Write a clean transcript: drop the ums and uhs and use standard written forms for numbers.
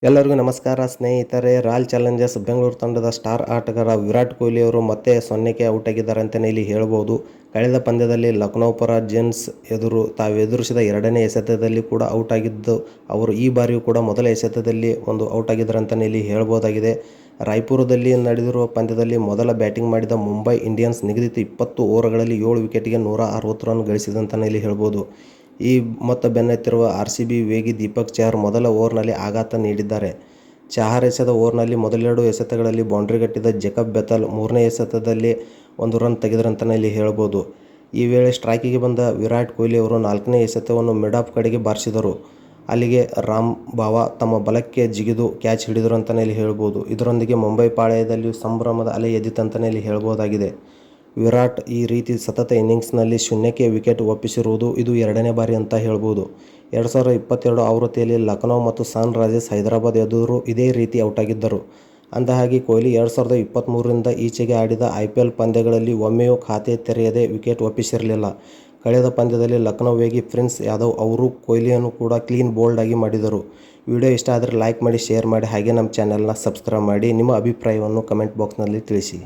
ಎಲ್ಲರಿಗೂ ನಮಸ್ಕಾರ ಸ್ನೇಹಿತರೆ. ರಾಯಲ್ ಚಾಲೆಂಜರ್ಸ್ ಬೆಂಗಳೂರು ತಂಡದ ಸ್ಟಾರ್ ಆಟಗಾರ ವಿರಾಟ್ ಕೊಹ್ಲಿ ಅವರು ಮತ್ತೆ 0ಕ್ಕೆ ಔಟ್ ಆಗಿದ್ದಾರೆ ಅಂತಲೇ ಇಲ್ಲಿ ಹೇಳ್ಬೋದು. ಕಳೆದ ಪಂದ್ಯದಲ್ಲಿ ಲಕ್ನೋ ಪರ ಜೆನ್ಸ್ ಎದುರು ತಾವೆದುರಿಸಿದ ಎರಡನೇ ಎಸೆತದಲ್ಲಿ ಕೂಡ ಔಟ್ ಆಗಿದ್ದು ಅವರು ಈ ಬಾರಿಯೂ ಕೂಡ ಮೊದಲ ಎಸೆತದಲ್ಲಿ ಒಂದು ಔಟ್ ಆಗಿದ್ದಾರೆ ಅಂತಲೇ ಇಲ್ಲಿ ಹೇಳ್ಬೋದಾಗಿದೆ. ರಾಯ್ಪುರದಲ್ಲಿ ನಡೆದಿರುವ ಪಂದ್ಯದಲ್ಲಿ ಮೊದಲ ಬ್ಯಾಟಿಂಗ್ ಮಾಡಿದ ಮುಂಬೈ ಇಂಡಿಯನ್ಸ್ ನಿಗದಿತ 20 ಓವರ್ಗಳಲ್ಲಿ 7 ವಿಕೆಟಿಗೆ 160 ರನ್ ಗಳಿಸಿದಂತಲೇ ಇಲ್ಲಿ ಹೇಳ್ಬೋದು. ಈ ಮೊತ್ತ ಬೆನ್ನತ್ತಿರುವ RCB ವೇಗಿ ದೀಪಕ್ ಚಹರ್ ಮೊದಲ ಓವರ್ನಲ್ಲಿ ಆಘಾತ ನೀಡಿದ್ದಾರೆ. ಚಹರ್ ಎಸೆದ ಓವರ್ನಲ್ಲಿ ಮೊದಲೆರಡು ಎಸೆತಗಳಲ್ಲಿ ಬೌಂಡ್ರಿಗಟ್ಟಿದ ಜೇಕಬ್ ಬೆಥೆಲ್ ಮೂರನೇ ಎಸೆತದಲ್ಲಿ 1 ರನ್ ತೆಗೆದರಂತಲೇ ಇಲ್ಲಿ ಹೇಳ್ಬೋದು. ಈ ವೇಳೆ ಸ್ಟ್ರೈಕಿಗೆ ಬಂದ ವಿರಾಟ್ ಕೊಹ್ಲಿ ಅವರು 4ನೇ ಎಸೆತವನ್ನು ಮಿಡ್-ಆಫ್ ಕಡೆಗೆ ಬಾರಿಸಿದರು. ಅಲ್ಲಿಗೆ ರಾಮ್ ಬಾವಾ ತಮ್ಮ ಬಲಕ್ಕೆ ಜಿಗಿದು ಕ್ಯಾಚ್ ಹಿಡಿದರು ಅಂತಲೇ ಇಲ್ಲಿ ಹೇಳ್ಬೋದು. ಇದರೊಂದಿಗೆ ಮುಂಬೈ ಪಾಳೆಯದಲ್ಲಿ ಸಂಭ್ರಮದ ಅಲೆ ಎದ್ದಿತಂತಲೇ ಇಲ್ಲಿ ಹೇಳ್ಬೋದಾಗಿದೆ. ವಿರಾಟ್ ಈ ರೀತಿ ಸತತ ಇನ್ನಿಂಗ್ಸ್ನಲ್ಲಿ 0ಕ್ಕೆ ವಿಕೆಟ್ ಒಪ್ಪಿಸಿರುವುದು ಇದು ಎರಡನೇ ಬಾರಿ ಅಂತ ಹೇಳ್ಬೋದು. 2022 ಆವೃತ್ತಿಯಲ್ಲಿ ಲಕ್ನೋ ಮತ್ತು ಸನ್ ರೈಸರ್ಸ್ ಹೈದರಾಬಾದ್ ಎದುರು ಇದೇ ರೀತಿ ಔಟಾಗಿದ್ದರು. ಅಂದಹಾಗೆ ಕೊಹ್ಲಿ 2023ರಿಂದ ಈಚೆಗೆ ಆಡಿದ IPL ಪಂದ್ಯಗಳಲ್ಲಿ ಒಮ್ಮೆಯೂ ಖಾತೆ ತೆರೆಯದೆ ವಿಕೆಟ್ ಒಪ್ಪಿಸಿರಲಿಲ್ಲ. ಕಳೆದ ಪಂದ್ಯದಲ್ಲಿ ಲಕ್ನೋ ವೇಗಿ ಪ್ರಿನ್ಸ್ ಯಾದವ್ ಅವರು ಕೊಹ್ಲಿಯನ್ನು ಕೂಡ ಕ್ಲೀನ್ ಬೌಲ್ಡ್ ಆಗಿ ಮಾಡಿದರು. ವಿಡಿಯೋ ಇಷ್ಟ ಆದರೆ ಲೈಕ್ ಮಾಡಿ, ಶೇರ್ ಮಾಡಿ, ಹಾಗೆ ನಮ್ಮ ಚಾನೆಲ್ನ ಸಬ್ಸ್ಕ್ರೈಬ್ ಮಾಡಿ. ನಿಮ್ಮ ಅಭಿಪ್ರಾಯವನ್ನು ಕಮೆಂಟ್ ಬಾಕ್ಸ್ನಲ್ಲಿ ತಿಳಿಸಿ.